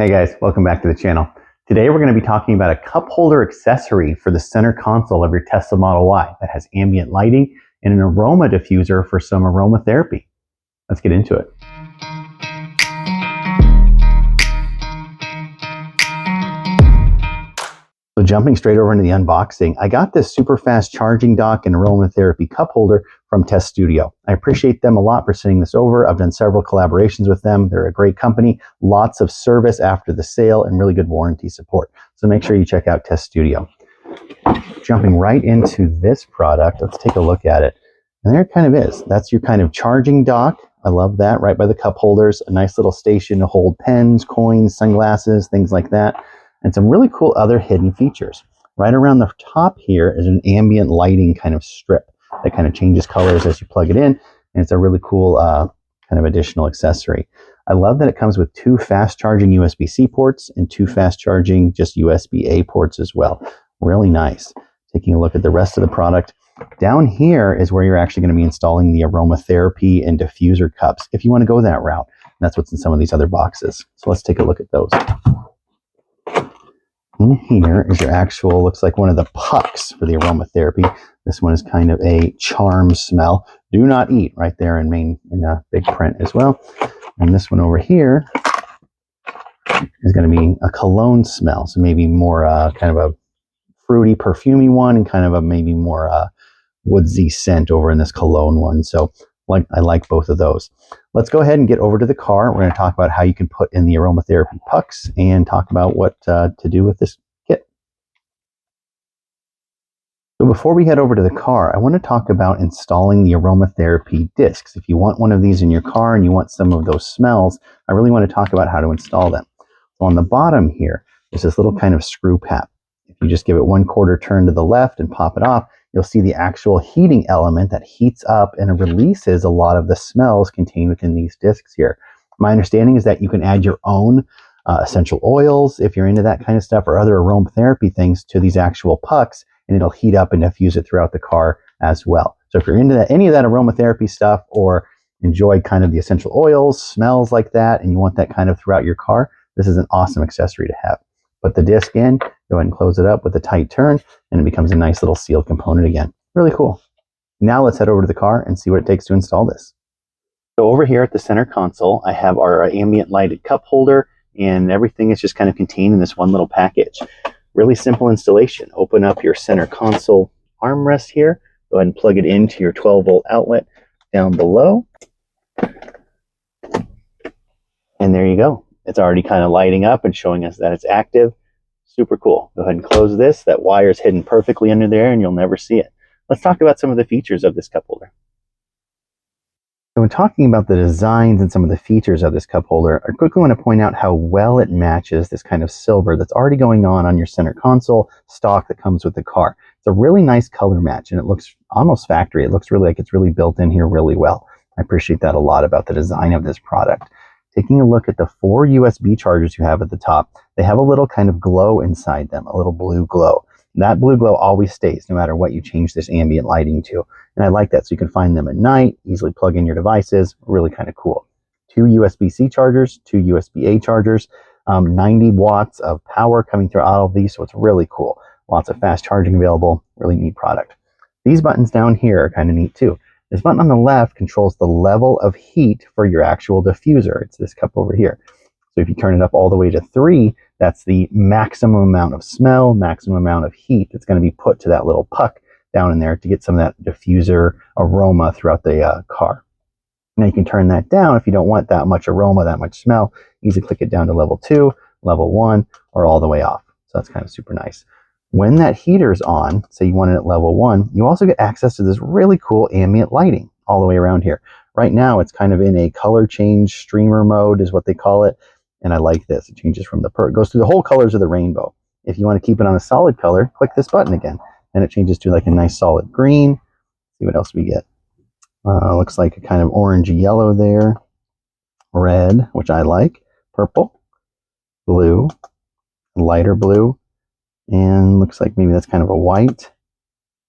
Hey guys, welcome back to the channel. Today we're going to be talking about a cup holder accessory for the center console of your Tesla Model Y that has ambient lighting and an aroma diffuser for some aromatherapy. Let's get into it. So jumping straight over into the unboxing, I got this super fast charging dock and aromatherapy cup holder from Test Studio. I appreciate them a lot for sending this over. I've done several collaborations with them. They're a great company, lots of service after the sale and really good warranty support. So make sure you check out Test Studio. Jumping right into this product, let's take a look at it. And there it kind of is. That's your kind of charging dock. I love that, right by the cup holders. A nice little station to hold pens, coins, sunglasses, things like that. And some really cool other hidden features. Right around the top here is an ambient lighting kind of strip that kind of changes colors as you plug it in. And it's a really cool kind of additional accessory. I love that it comes with 2 fast charging USB-C ports and 2 fast charging just USB-A ports as well. Really nice. Taking a look at the rest of the product. Down here is where you're actually going to be installing the aromatherapy and diffuser cups if you want to go that route. And that's what's in some of these other boxes. So let's take a look at those. In here is your actual, looks like one of the pucks for the aromatherapy. This one is kind of a charm smell. Do not eat, right there in big print as well. And this one over here is going to be a cologne smell. So maybe more kind of a fruity, perfumey one, and kind of a maybe more woodsy scent over in this cologne one. So I like both of those. Let's go ahead and get over to the car. We're going to talk about how you can put in the aromatherapy pucks and talk about what to do with this kit. So before we head over to the car, I want to talk about installing the aromatherapy discs. If you want one of these in your car and you want some of those smells, I really want to talk about how to install them. So on the bottom here, there's this little kind of screw cap. If you just give it 1/4 turn to the left and pop it off, you'll see the actual heating element that heats up and releases a lot of the smells contained within these discs here. My understanding is that you can add your own essential oils, if you're into that kind of stuff, or other aromatherapy things to these actual pucks, and it'll heat up and diffuse it throughout the car as well. So if you're into any of that aromatherapy stuff or enjoy kind of the essential oils, smells like that, and you want that kind of throughout your car, this is an awesome accessory to have. Put the disc in, go ahead and close it up with a tight turn, and it becomes a nice little sealed component again. Really cool. Now let's head over to the car and see what it takes to install this. So over here at the center console, I have our ambient lighted cup holder, and everything is just kind of contained in this one little package. Really simple installation. Open up your center console armrest here. Go ahead and plug it into your 12-volt outlet down below. And there you go. It's already kind of lighting up and showing us that it's active. Super cool. Go ahead and close this. That wire is hidden perfectly under there and you'll never see it. Let's talk about some of the features of this cup holder. So when talking about the designs and some of the features of this cup holder, I quickly want to point out how well it matches this kind of silver that's already going on your center console stock that comes with the car. It's a really nice color match and it looks almost factory. It looks really like it's really built in here really well. I appreciate that a lot about the design of this product. Taking a look at the 4 USB chargers you have at the top, they have a little kind of glow inside them, a little blue glow. That blue glow always stays no matter what you change this ambient lighting to. And I like that, so you can find them at night, easily plug in your devices, really kind of cool. 2 USB-C chargers, 2 USB-A chargers, 90 watts of power coming through all of these, so it's really cool. Lots of fast charging available, really neat product. These buttons down here are kind of neat too. This button on the left controls the level of heat for your actual diffuser. It's this cup over here. So if you turn it up all the way to 3, that's the maximum amount of smell, maximum amount of heat that's going to be put to that little puck down in there to get some of that diffuser aroma throughout the car. Now you can turn that down if you don't want that much aroma, that much smell. Easily click it down to level 2, level 1, or all the way off. So that's kind of super nice. When that heater's on, say you want it at level 1, you also get access to this really cool ambient lighting all the way around here. Right now, it's kind of in a color change streamer mode is what they call it. And I like this. It changes from it goes through the whole colors of the rainbow. If you want to keep it on a solid color, click this button again. And it changes to like a nice solid green. See what else we get. Looks like a kind of orangey yellow there. Red, which I like. Purple. Blue. Lighter blue. And looks like maybe that's kind of a white,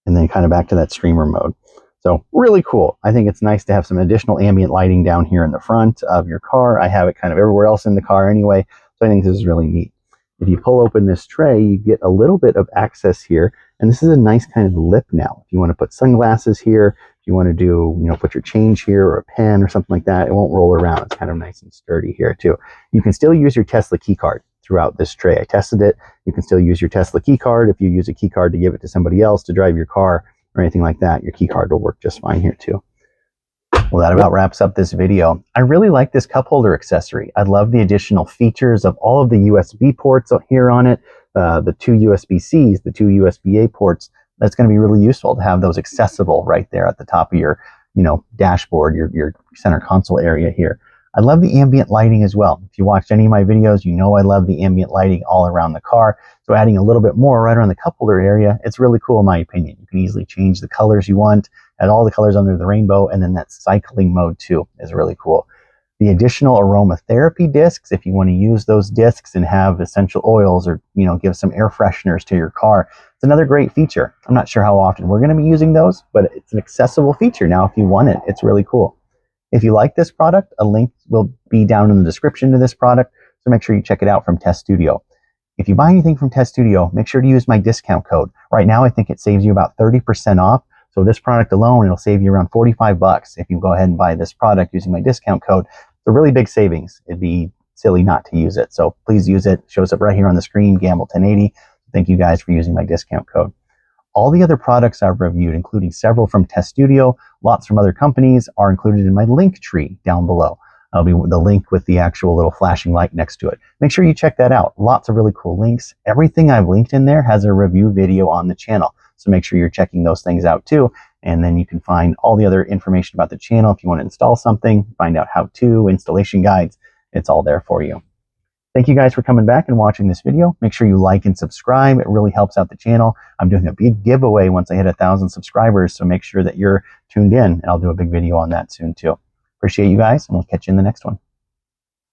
and then kind of back to that streamer mode. So really cool. I think it's nice to have some additional ambient lighting down here in the front of your car. I have it kind of everywhere else in the car anyway. So I think this is really neat. If you pull open this tray, you get a little bit of access here, and this is a nice kind of lip now. If you want to put sunglasses here, if you want to do, put your change here or a pen or something like that, it won't roll around. It's kind of nice and sturdy here too. You can still use your Tesla key card throughout this tray. I tested it. You can still use your Tesla key card. If you use a key card to give it to somebody else to drive your car or anything like that, your key card will work just fine here too. Well, that about wraps up this video. I really like this cup holder accessory. I love the additional features of all of the USB ports here on it, the two USB-Cs, the two USB-A ports. That's going to be really useful to have those accessible right there at the top of your, dashboard, your center console area here. I love the ambient lighting as well. If you watched any of my videos, you know I love the ambient lighting all around the car. So adding a little bit more right around the cup holder area, it's really cool in my opinion. You can easily change the colors you want, add all the colors under the rainbow, and then that cycling mode too is really cool. The additional aromatherapy discs, if you want to use those discs and have essential oils or, give some air fresheners to your car, it's another great feature. I'm not sure how often we're going to be using those, but it's an accessible feature now if you want it. It's really cool. If you like this product, a link will be down in the description to this product, so make sure you check it out from Test Studio. If you buy anything from Test Studio, make sure to use my discount code. Right now, I think it saves you about 30% off. So this product alone, it'll save you around $45 if you go ahead and buy this product using my discount code. It's a really big savings. It'd be silly not to use it. So please use it. It shows up right here on the screen, Gamble 1080. Thank you guys for using my discount code. All the other products I've reviewed, including several from Test Studio, lots from other companies, are included in my link tree down below. I'll be the link with the actual little flashing light next to it. Make sure you check that out. Lots of really cool links. Everything I've linked in there has a review video on the channel. So make sure you're checking those things out too. And then you can find all the other information about the channel. If you want to install something, find out how to, installation guides, it's all there for you. Thank you guys for coming back and watching this video. Make sure you like and subscribe. It really helps out the channel. I'm doing a big giveaway once I hit 1,000 subscribers, so make sure that you're tuned in, and I'll do a big video on that soon too. Appreciate you guys, and we'll catch you in the next one.